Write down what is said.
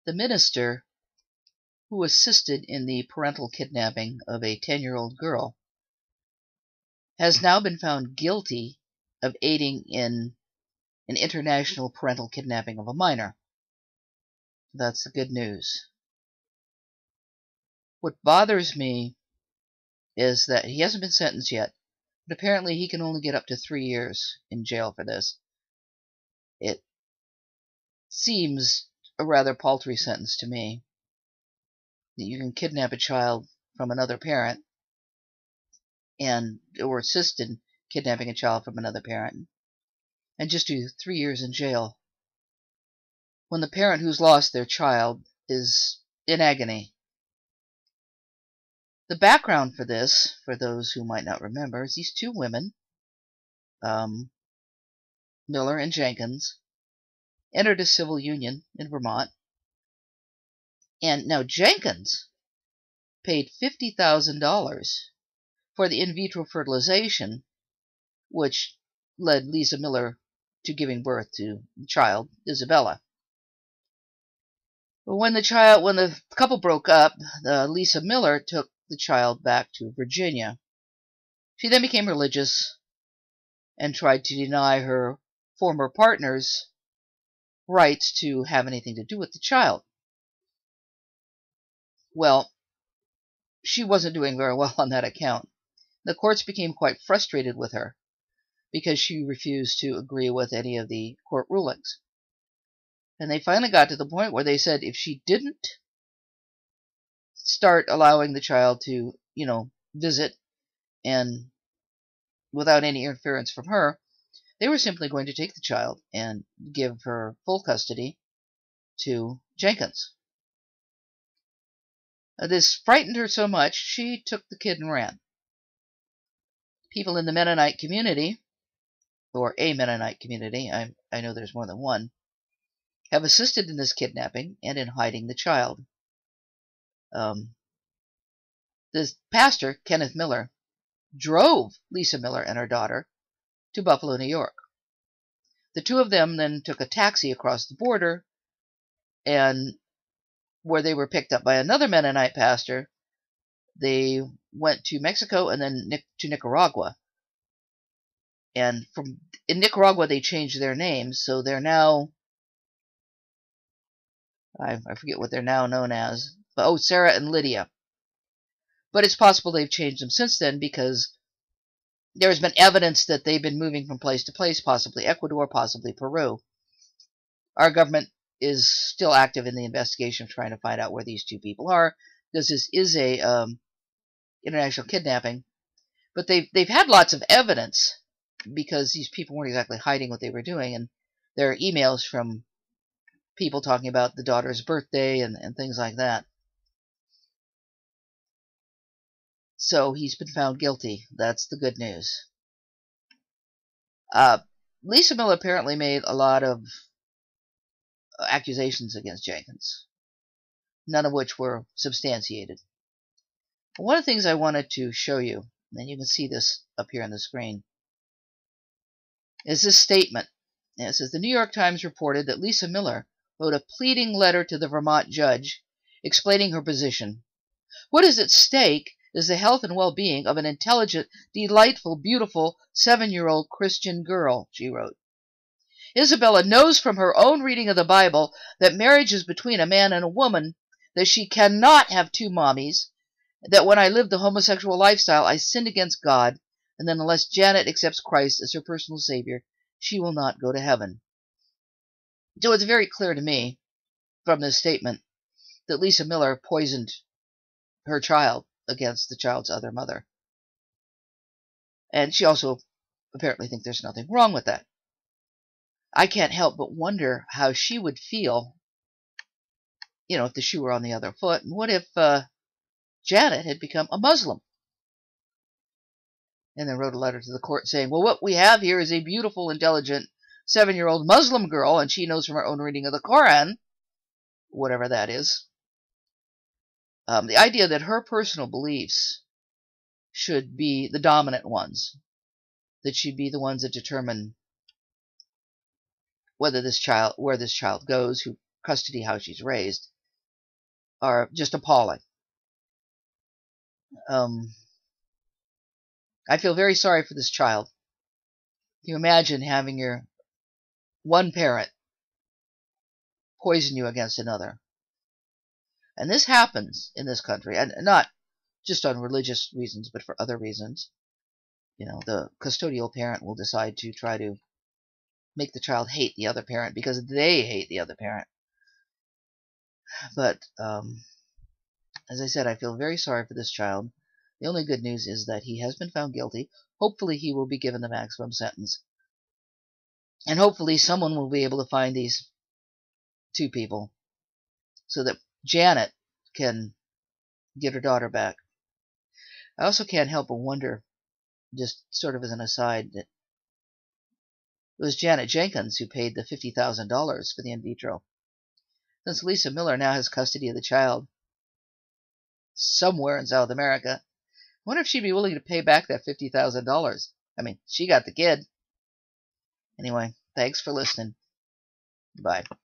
the minister who assisted in the parental kidnapping of a 10-year-old girl has now been found guilty of aiding in an international parental kidnapping of a minor. That's the good news. What bothers me is that he hasn't been sentenced yet, but apparently he can only get up to 3 years in jail for this. It seems a rather paltry sentence to me, that you can kidnap a child from another parent or assist in kidnapping a child from another parent and just do 3 years in jail when the parent who's lost their child is in agony. The background for this, for those who might not remember, is these two women, Miller and Jenkins, entered a civil union in Vermont. And now Jenkins paid $50,000 for the in vitro fertilization, which led Lisa Miller to giving birth to the child, Isabella. But when the couple broke up, Lisa Miller took the child back to Virginia. She then became religious and tried to deny her former partner's rights to have anything to do with the child. Well, she wasn't doing very well on that account. The courts became quite frustrated with her because she refused to agree with any of the court rulings. And they finally got to the point where they said if she didn't start allowing the child to, visit and without any interference from her, they were simply going to take the child and give her full custody to Jenkins. This frightened her so much, she took the kid and ran. People in the Mennonite community, or a Mennonite community, I know there's more than one, have assisted in this kidnapping and in hiding the child. This pastor, Kenneth Miller, drove Lisa Miller and her daughter to Buffalo, New York. The two of them then took a taxi across the border, and where they were picked up by another Mennonite pastor, they went to Mexico and then to Nicaragua. And in Nicaragua, they changed their names, so they're now, I forget what they're now known as, but Sarah and Lydia. But it's possible they've changed them since then because there's been evidence that they've been moving from place to place, possibly Ecuador, possibly Peru. Our government is still active in the investigation of trying to find out where these two people are, because this is a international kidnapping. But they've had lots of evidence because these people weren't exactly hiding what they were doing, and there are emails from people talking about the daughter's birthday and things like that. So he's been found guilty. That's the good news. Lisa Miller apparently made a lot of accusations against Jenkins, none of which were substantiated. But one of the things I wanted to show you, and you can see this up here on the screen, is this statement. And it says, the New York Times reported that Lisa Miller wrote a pleading letter to the Vermont judge explaining her position. What is at stake is the health and well-being of an intelligent, delightful, beautiful 7-year-old Christian girl, she wrote. Isabella knows from her own reading of the Bible that marriage is between a man and a woman, that she cannot have two mommies, that when I lived the homosexual lifestyle, I sinned against God, and that unless Janet accepts Christ as her personal Savior, she will not go to heaven. So it's very clear to me from this statement that Lisa Miller poisoned her child against the child's other mother. And she also apparently thinks there's nothing wrong with that. I can't help but wonder how she would feel, if the shoe were on the other foot. And what if Janet had become a Muslim? And then wrote a letter to the court saying, well, what we have here is a beautiful, intelligent 7-year-old Muslim girl, and she knows from her own reading of the Koran, whatever that is, the idea that her personal beliefs should be the dominant ones, that she'd be the ones that determine where this child goes, who custody, how she's raised. are just appalling. I feel very sorry for this child. Can you imagine having your one parent poison you against another? And this happens in this country, and not just on religious reasons, but for other reasons. You know, the custodial parent will decide to try to make the child hate the other parent because they hate the other parent. But as I said, I feel very sorry for this child. The only good news is that he has been found guilty. Hopefully he will be given the maximum sentence. And hopefully someone will be able to find these two people so that Janet can get her daughter back. I also can't help but wonder, just sort of as an aside, that it was Janet Jenkins who paid the $50,000 for the in vitro. Since Lisa Miller now has custody of the child somewhere in South America, I wonder if she'd be willing to pay back that $50,000. I mean, she got the kid. Anyway, thanks for listening. Bye.